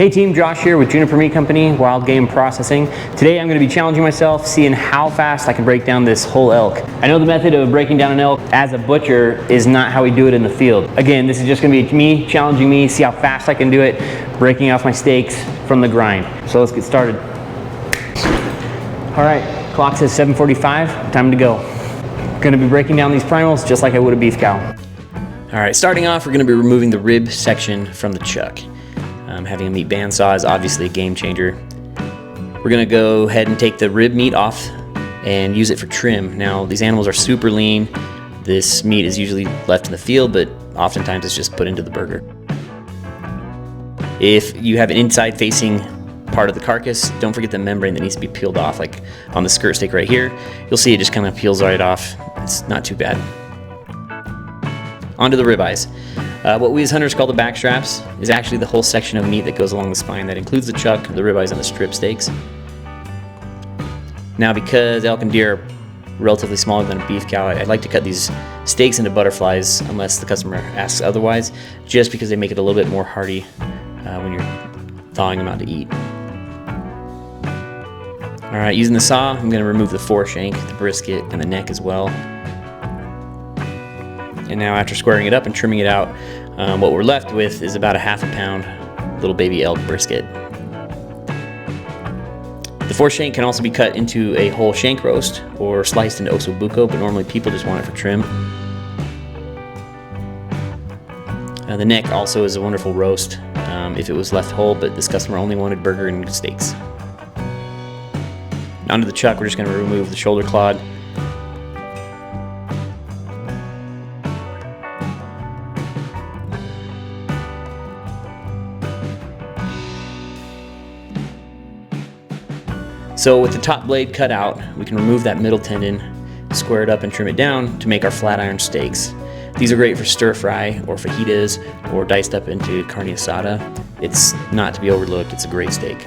Hey team, Josh here with Juniper Meat Company, Wild Game Processing. Today I'm going to be challenging myself, seeing how fast I can break down this whole elk. I know the method of breaking down an elk as a butcher is not how we do it in the field. Again, this is just going to be me challenging me, see how fast I can do it, breaking off my steaks from the grind. So let's get started. All right, clock says 7:45, time to go. Going to be breaking down these primals just like I would a beef cow. All right, starting off, we're going to be removing the rib section from the chuck. Having a meat bandsaw is obviously a game changer. We're gonna go ahead and take the rib meat off and use it for trim. Now, these animals are super lean. This meat is usually left in the field, but oftentimes it's just put into the burger. If you have an inside facing part of the carcass, don't forget the membrane that needs to be peeled off. Like on the skirt steak right here, you'll see it just kind of peels right off. It's not too bad. Onto the ribeyes. What we as hunters call the back straps is actually the whole section of meat that goes along the spine. That includes the chuck, the ribeyes, and the strip steaks. Now, because elk and deer are relatively smaller than a beef cow, I'd like to cut these steaks into butterflies unless the customer asks otherwise, just because they make it a little bit more hearty when you're thawing them out to eat. All right, using the saw, I'm going to remove the foreshank, the brisket, and the neck as well. And now, after squaring it up and trimming it out, what we're left with is about a half a pound little baby elk brisket. The foreshank can also be cut into a whole shank roast or sliced into osso buco, but normally people just want it for trim. The neck also is a wonderful roast if it was left whole, but this customer only wanted burger and steaks. Onto the chuck, we're just going to remove the shoulder clod. So with the top blade cut out, we can remove that middle tendon, square it up and trim it down to make our flat iron steaks. These are great for stir fry or fajitas or diced up into carne asada. It's not to be overlooked, it's a great steak.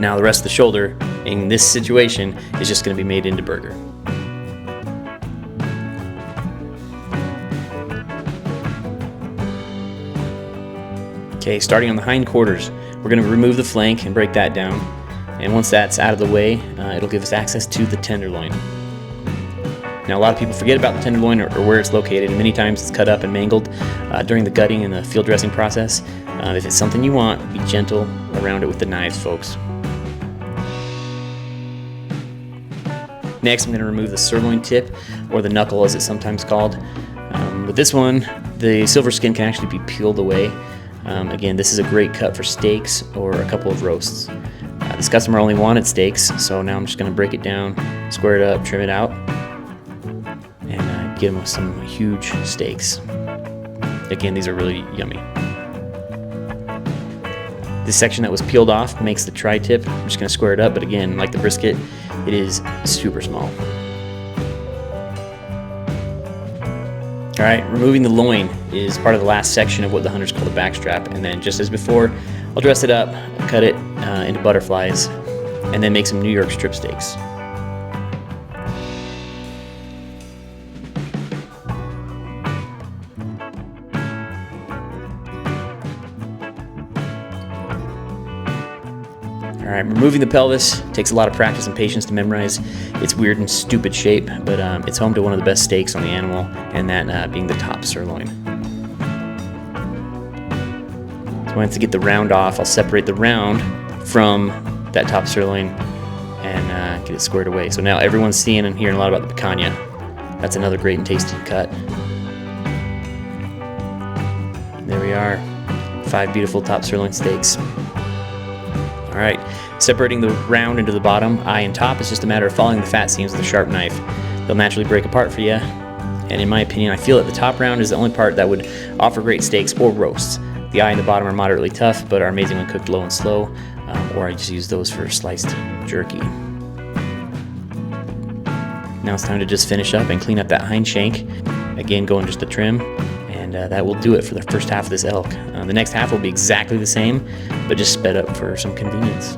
Now the rest of the shoulder in this situation is just going to be made into burger. Okay, starting on the hind quarters, we're going to remove the flank and break that down. And once that's out of the way, it'll give us access to the tenderloin. Now, a lot of people forget about the tenderloin or where it's located, and many times it's cut up and mangled during the gutting and the field dressing process. If it's something you want, be gentle around it with the knives, folks. Next, I'm going to remove the sirloin tip, or the knuckle as it's sometimes called. With this one, the silver skin can actually be peeled away. Again, this is a great cut for steaks or a couple of roasts. This customer only wanted steaks, so now I'm just going to break it down, square it up, trim it out, and give them some huge steaks. Again, these are really yummy. This section that was peeled off makes the TriTip. I'm just going to square it up, but again, like the brisket, it is super small. All right, removing the loin is part of the last section of what the hunters call the backstrap, and then just as before, I'll dress it up, cut it into butterflies, and then make some New York strip steaks. All right, removing the pelvis takes a lot of practice and patience to memorize its weird and stupid shape, but it's home to one of the best steaks on the animal, and that being the top sirloin. Once I get the round off, I'll separate the round from that top sirloin and get it squared away. So now everyone's seeing and hearing a lot about the picanha. That's another great and tasty cut. There we are, 5 beautiful top sirloin steaks. All right, separating the round into the bottom, eye, and top is just a matter of following the fat seams with a sharp knife. They'll naturally break apart for you. And in my opinion, I feel that the top round is the only part that would offer great steaks or roasts. The eye and the bottom are moderately tough, but are amazing when cooked low and slow, or I just use those for sliced jerky. Now it's time to just finish up and clean up that hind shank. Again, going just a trim, and that will do it for the first half of this elk. The next half will be exactly the same, but just sped up for some convenience.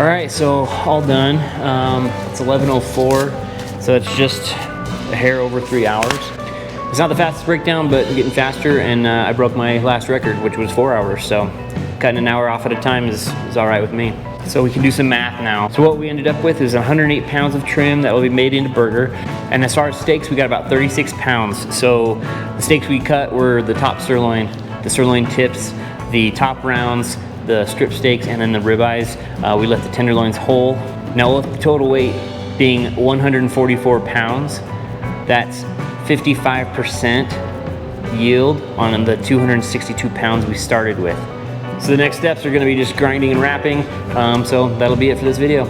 All right, so all done. It's 11:04, so it's just a hair over 3 hours. It's not the fastest breakdown, but I'm getting faster, and I broke my last record, which was 4 hours, so cutting an hour off at a time is all right with me. So we can do some math now. So what we ended up with is 108 pounds of trim that will be made into burger. And as far as steaks, we got about 36 pounds. So the steaks we cut were the top sirloin, the sirloin tips, the top rounds, the strip steaks, and then the ribeyes. We left the tenderloins whole. Now with the total weight being 144 pounds, that's 55% yield on the 262 pounds we started with. So the next steps are gonna be just grinding and wrapping. So that'll be it for this video.